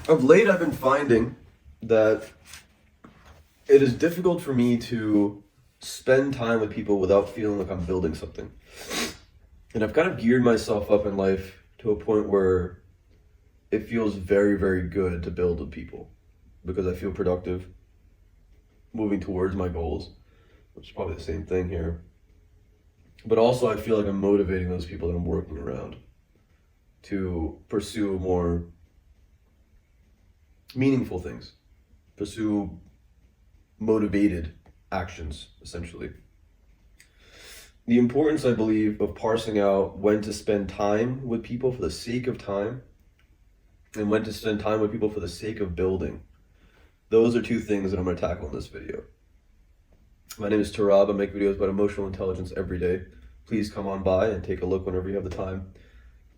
Of late, I've been finding that it is difficult for me to spend time with people without feeling like I'm building something. And I've kind of geared myself up in life to a point where it feels very, very good to build with people because I feel productive, moving towards my goals, which is probably the same thing here. But also, I feel like I'm motivating those people that I'm working around to pursue more meaningful things, pursue motivated actions, essentially. The importance, I believe, of parsing out when to spend time with people for the sake of time and when to spend time with people for the sake of building. Those are two things that I'm going to tackle in this video. My name is Tarab. I make videos about emotional intelligence every day. Please come on by and take a look whenever you have the time.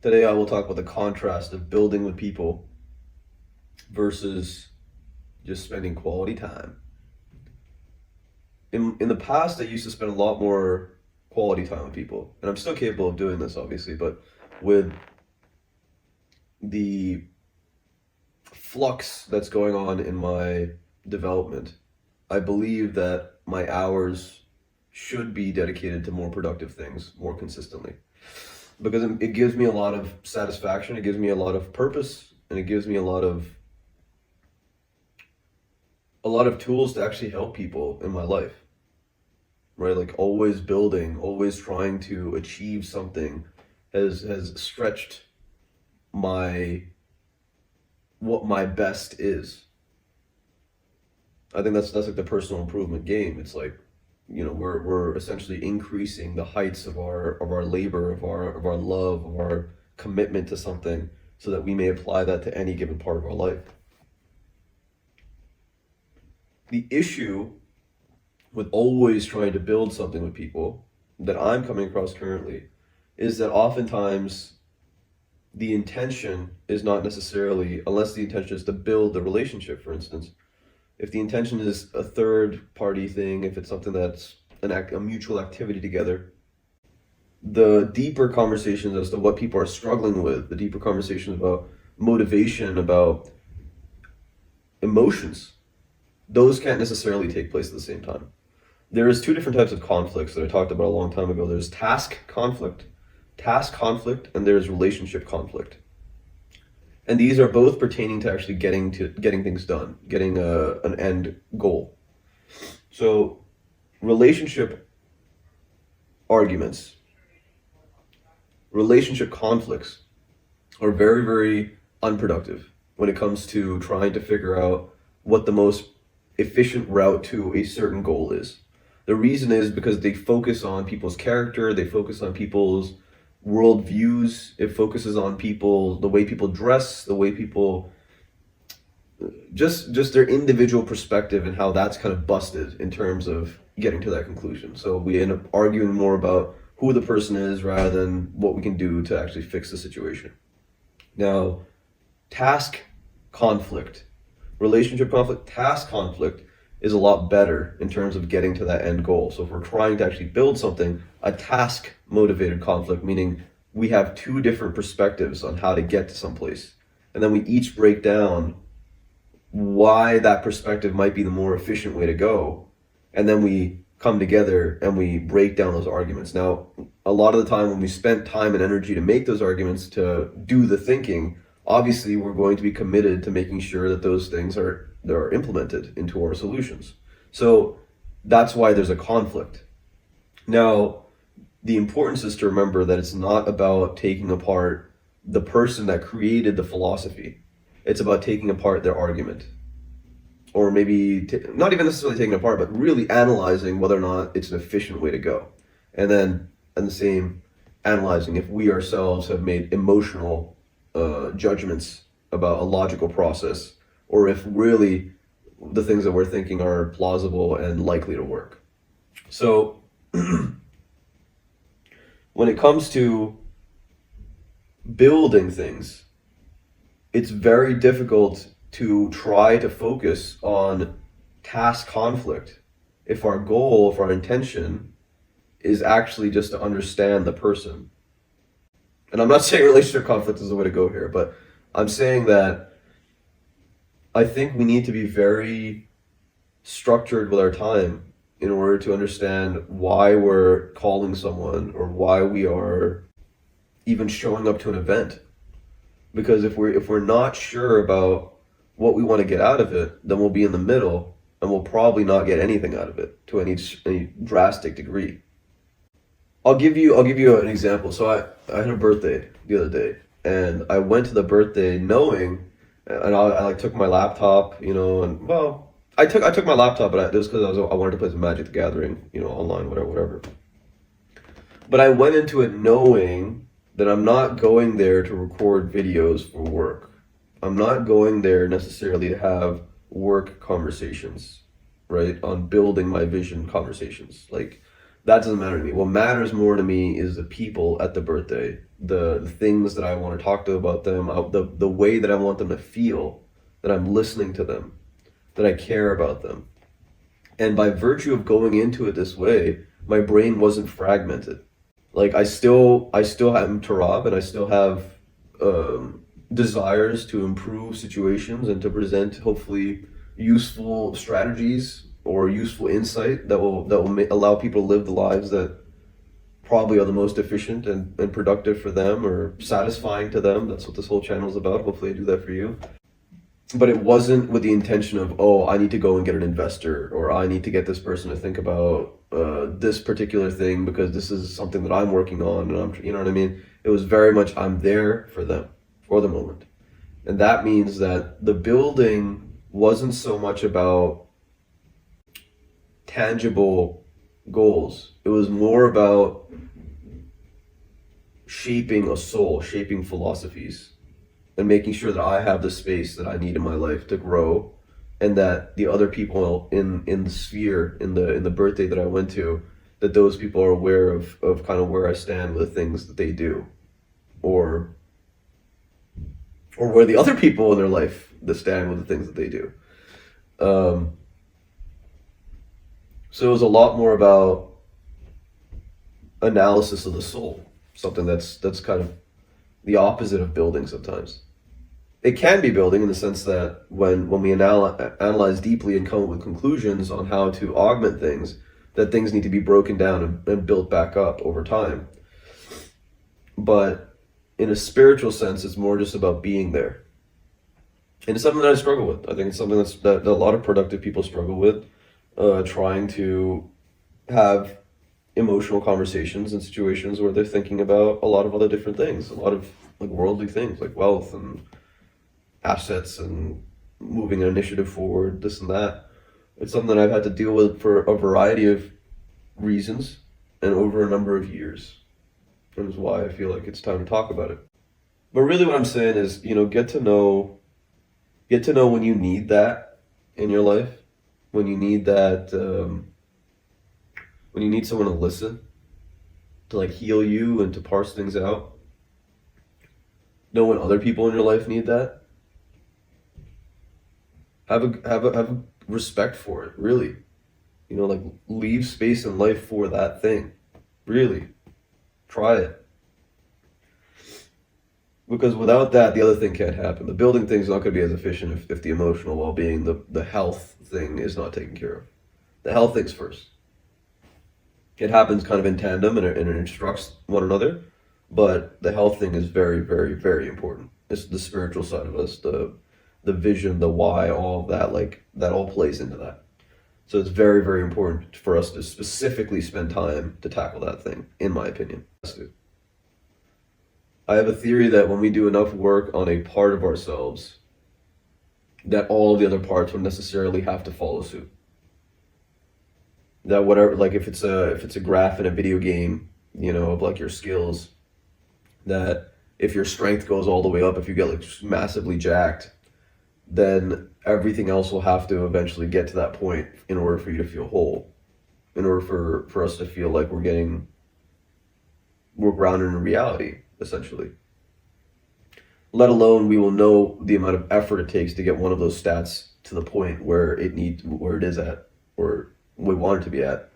Today I will talk about the contrast of building with people versus just spending quality time. In the past, I used to spend a lot more quality time with people, and I'm still capable of doing this, obviously, but with the flux that's going on in my development, I believe that my hours should be dedicated to more productive things more consistently because it gives me a lot of satisfaction, it gives me a lot of purpose, and it gives me a lot of tools to actually help people in my life, right? Like always building, always trying to achieve something has stretched what my best is. I think that's like the personal improvement game. It's like, we're essentially increasing the heights of our labor, of our love, of our commitment to something so that we may apply that to any given part of our life. The issue with always trying to build something with people that I'm coming across currently is that oftentimes the intention is not necessarily, unless the intention is to build the relationship, for instance. If the intention is a third party thing, if it's something that's a mutual activity together, the deeper conversations as to what people are struggling with, the deeper conversations about motivation, about emotions, those can't necessarily take place at the same time. There's two different types of conflicts that I talked about a long time ago. There's task conflict, and there's relationship conflict. And these are both pertaining to actually getting things done, getting an end goal. So relationship arguments, relationship conflicts are very, very unproductive when it comes to trying to figure out what the most efficient route to a certain goal is. The reason is because they focus on people's character, they focus on people's worldviews, it focuses on the way people dress, the way people, just their individual perspective and how that's kind of busted in terms of getting to that conclusion. So we end up arguing more about who the person is rather than what we can do to actually fix the situation. Now, task conflict, relationship conflict, task conflict is a lot better in terms of getting to that end goal. So if we're trying to actually build something, a task motivated conflict, meaning we have two different perspectives on how to get to someplace. And then we each break down why that perspective might be the more efficient way to go. And then we come together and we break down those arguments. Now, a lot of the time when we spent time and energy to make those arguments, to do the thinking, obviously we're going to be committed to making sure that those things are implemented into our solutions. So that's why there's a conflict. Now, the importance is to remember that it's not about taking apart the person that created the philosophy. It's about taking apart their argument. Or maybe not even necessarily taking it apart, but really analyzing whether or not it's an efficient way to go. And then, and the same, analyzing if we ourselves have made emotional judgments about a logical process, or if really the things that we're thinking are plausible and likely to work. So when it comes to building things, it's very difficult to try to focus on task conflict if our goal, if our intention is actually just to understand the person. And I'm not saying relationship conflict is the way to go here, but I'm saying that I think we need to be very structured with our time in order to understand why we're calling someone or why we are even showing up to an event. Because if we're not sure about what we want to get out of it, then we'll be in the middle and we'll probably not get anything out of it to any drastic degree. I'll give you an example. So I had a birthday the other day, and I went to the birthday knowing, and I like took my laptop, and well, I took my laptop, but it was because I wanted to play some Magic the Gathering, online, whatever. But I went into it knowing that I'm not going there to record videos for work. I'm not going there necessarily to have work conversations, right? On building my vision conversations. Like, that doesn't matter to me. What matters more to me is the people at the birthday, the things that I want to talk to about them, the way that I want them to feel, that I'm listening to them, that I care about them. And by virtue of going into it this way, my brain wasn't fragmented. Like I still am Tarab, and I still have desires to improve situations and to present hopefully useful strategies or useful insight that will allow people to live the lives that probably are the most efficient and productive for them or satisfying to them. That's what this whole channel is about. Hopefully I do that for you. But it wasn't with the intention of, oh, I need to go and get an investor, or I need to get this person to think about this particular thing because this is something that I'm working on, and you know what I mean? It was very much, I'm there for them, for the moment. And that means that the building wasn't so much about tangible goals. It was more about shaping a soul, shaping philosophies, and making sure that I have the space that I need in my life to grow, and that the other people in the sphere, in the birthday that I went to, that those people are aware of kind of where I stand with the things that they do, or where the other people in their life that stand with the things that they do. So it was a lot more about analysis of the soul, something that's kind of the opposite of building sometimes. It can be building in the sense that when we analyze deeply and come up with conclusions on how to augment things, that things need to be broken down and built back up over time. But in a spiritual sense, it's more just about being there. And it's something that I struggle with. I think it's something that a lot of productive people struggle with, trying to have emotional conversations in situations where they're thinking about a lot of other different things, a lot of like worldly things like wealth and assets and moving an initiative forward, this and that. It's something that I've had to deal with for a variety of reasons and over a number of years. And is why I feel like it's time to talk about it. But really what I'm saying is, get to know when you need that in your life, when you need that, when you need someone to listen, to like heal you and to parse things out. Know when other people in your life need that. Have a respect for it, really. Like leave space in life for that thing. Really. Try it. Because without that, the other thing can't happen. The building thing's not going to be as efficient if the emotional well-being, the health thing is not taken care of. The health thing's first. It happens kind of in tandem and it instructs one another, but the health thing is very, very, very important. It's the spiritual side of us, the vision, the why, all of that, like that all plays into that. So it's very, very important for us to specifically spend time to tackle that thing, in my opinion. I have a theory that when we do enough work on a part of ourselves, that all of the other parts would necessarily have to follow suit. That whatever, like if it's a graph in a video game, of like your skills, that if your strength goes all the way up, if you get like massively jacked, then everything else will have to eventually get to that point in order for you to feel whole, in order for us to feel like we're grounded in reality, essentially. Let alone we will know the amount of effort it takes to get one of those stats to the point where it is at, or we want it to be at,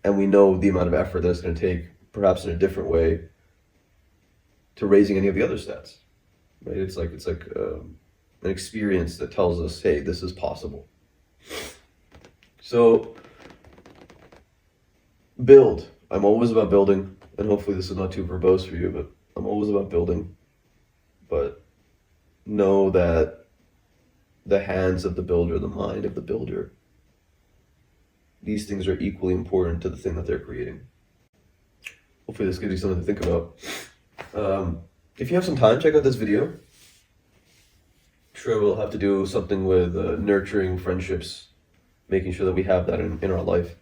and we know the amount of effort that it's going to take, perhaps in a different way, to raising any of the other stats. Right? It's like an experience that tells us, hey, this is possible. So, build. I'm always about building, and hopefully this is not too verbose for you, but I'm always about building. But know that the hands of the builder, the mind of the builder, these things are equally important to the thing that they're creating. Hopefully this gives you something to think about. If you have some time, check out this video. Sure, we'll have to do something with nurturing friendships, making sure that we have that in our life.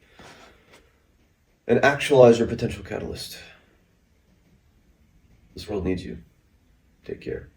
And actualize your potential catalyst. This world needs you. Take care.